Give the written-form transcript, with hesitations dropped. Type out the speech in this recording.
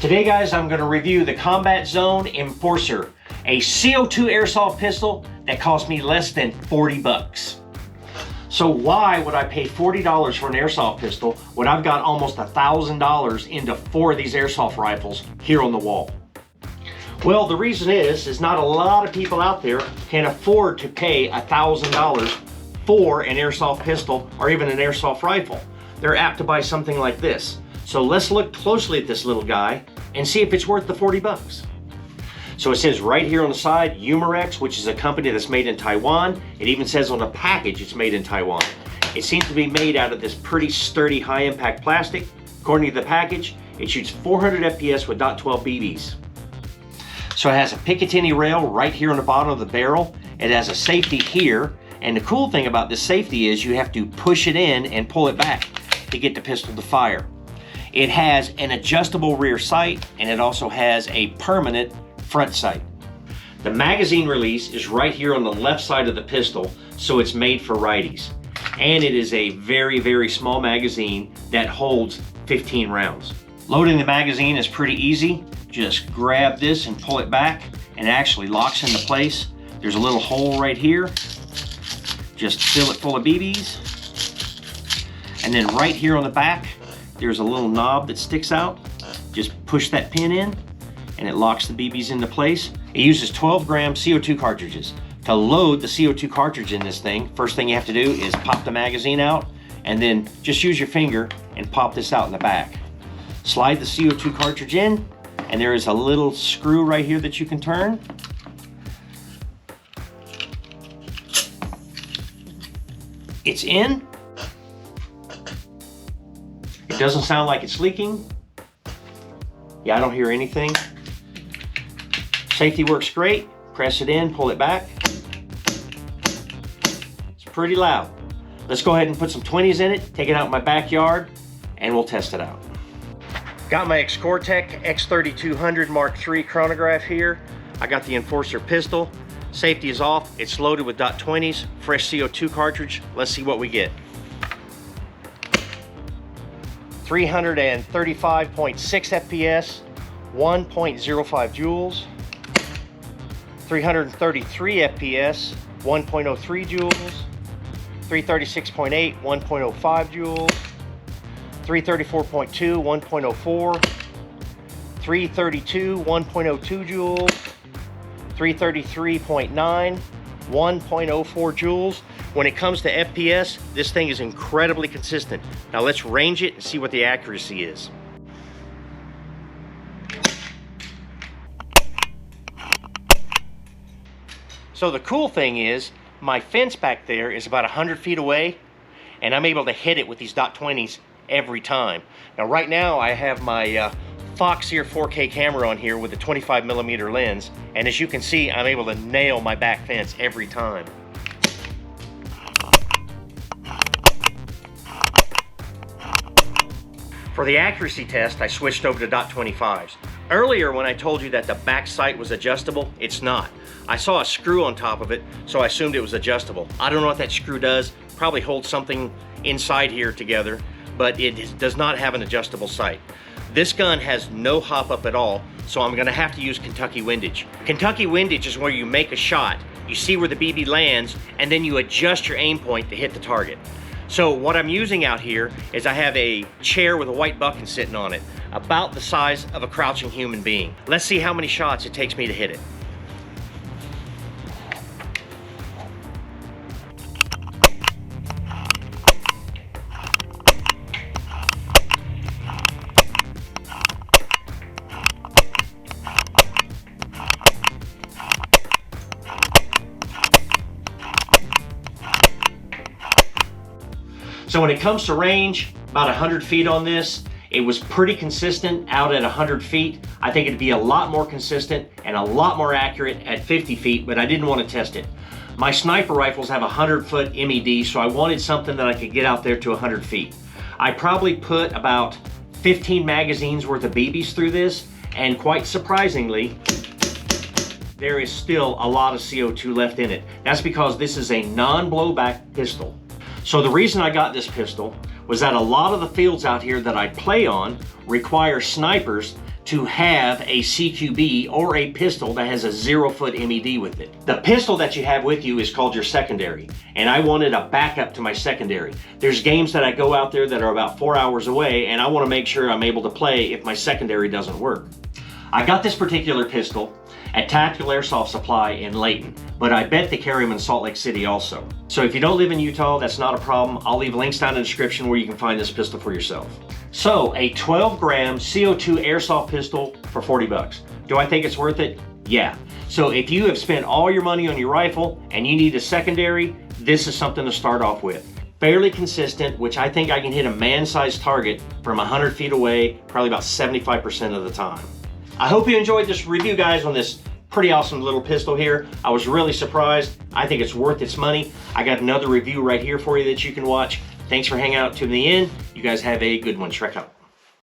Today guys, I'm going to review the Combat Zone Enforcer, a CO2 airsoft pistol that cost me less than 40 bucks. So why would I pay $40 for an airsoft pistol when I've got almost $1,000 into 4 of these airsoft rifles here on the wall? Well, the reason is not a lot of people out there can afford to pay $1,000 for an airsoft pistol or even an airsoft rifle. They're apt to buy something like this. So let's look closely at this little guy and see if it's worth the 40 bucks. So it says right here on the side, Umarex, which is a company that's made in Taiwan. It even says on the package it's made in Taiwan. It seems to be made out of this pretty sturdy high impact plastic. According to the package, it shoots 400 FPS with .12 BBs. So it has a Picatinny rail right here on the bottom of the barrel. It has a safety here. And the cool thing about this safety is you have to push it in and pull it back to get the pistol to fire. It has an adjustable rear sight, and it also has a permanent front sight. The magazine release is right here on the left side of the pistol, so it's made for righties. And it is a very, very small magazine that holds 15 rounds. Loading the magazine is pretty easy. Just grab this and pull it back, and it actually locks into place. There's a little hole right here. Just fill it full of BBs. And then right here on the back, there's a little knob that sticks out. Just push that pin in and it locks the BBs into place. It uses 12-gram CO2 cartridges. To load the CO2 cartridge in this thing, first thing you have to do is pop the magazine out and then just use your finger and pop this out in the back. Slide the CO2 cartridge in, and there is a little screw right here that you can turn. It's in. It doesn't sound like it's leaking. Yeah, I don't hear anything. Safety works great. Press it in, pull it back. It's pretty loud. Let's go ahead and put some 20s in it, take it out in my backyard, and we'll test it out. Got my Excortec X3200 Mark III chronograph here. I got the Enforcer pistol. Safety is off. It's loaded with .20s, fresh CO2 cartridge. Let's see what we get. 335.6 FPS, 1.05 joules. 333 FPS, 1.03 joules. 336.8, 1.05 joules. 334.2, 1.04. 332, 1.02 joules. 333.9, 1.04 joules. When it comes to FPS, this thing is incredibly consistent. Now let's range it and see what the accuracy is. So the cool thing is, my fence back there is about 100 feet away, and I'm able to hit it with these .20s every time. Now right now I have my Foxeer 4K camera on here with a 25mm lens, and as you can see, I'm able to nail my back fence every time. For the accuracy test, I switched over to .25s. Earlier when I told you that the back sight was adjustable, it's not. I saw a screw on top of it, so I assumed it was adjustable. I don't know what that screw does. Probably holds something inside here together, but it does not have an adjustable sight. This gun has no hop up at all, so I'm gonna have to use Kentucky windage. Kentucky windage is where you make a shot, you see where the BB lands, and then you adjust your aim point to hit the target. So what I'm using out here is I have a chair with a white bucket sitting on it, about the size of a crouching human being. Let's see how many shots it takes me to hit it. So when it comes to range, about 100 feet on this, it was pretty consistent out at 100 feet. I think it'd be a lot more consistent and a lot more accurate at 50 feet, but I didn't want to test it. My sniper rifles have a 100-foot MED, so I wanted something that I could get out there to 100 feet. I probably put about 15 magazines worth of BBs through this, and quite surprisingly, there is still a lot of CO2 left in it. That's because this is a non-blowback pistol. So the reason I got this pistol was that a lot of the fields out here that I play on require snipers to have a CQB or a pistol that has a 0-foot MED with it. The pistol that you have with you is called your secondary, and I wanted a backup to my secondary. There's games that I go out there that are about 4 hours away, and I want to make sure I'm able to play if my secondary doesn't work. I got this particular pistol at Tactical Airsoft Supply in Layton, but I bet they carry them in Salt Lake City also. So if you don't live in Utah, that's not a problem. I'll leave links down in the description where you can find this pistol for yourself. So a 12-gram CO2 airsoft pistol for 40 bucks. Do I think it's worth it? Yeah. So if you have spent all your money on your rifle and you need a secondary, this is something to start off with. Fairly consistent, which I think I can hit a man-sized target from 100 feet away, probably about 75% of the time. I hope you enjoyed this review, guys, on this pretty awesome little pistol here. I was really surprised. I think it's worth its money. I got another review right here for you that you can watch. Thanks for hanging out to the end. You guys have a good one. Shreq out.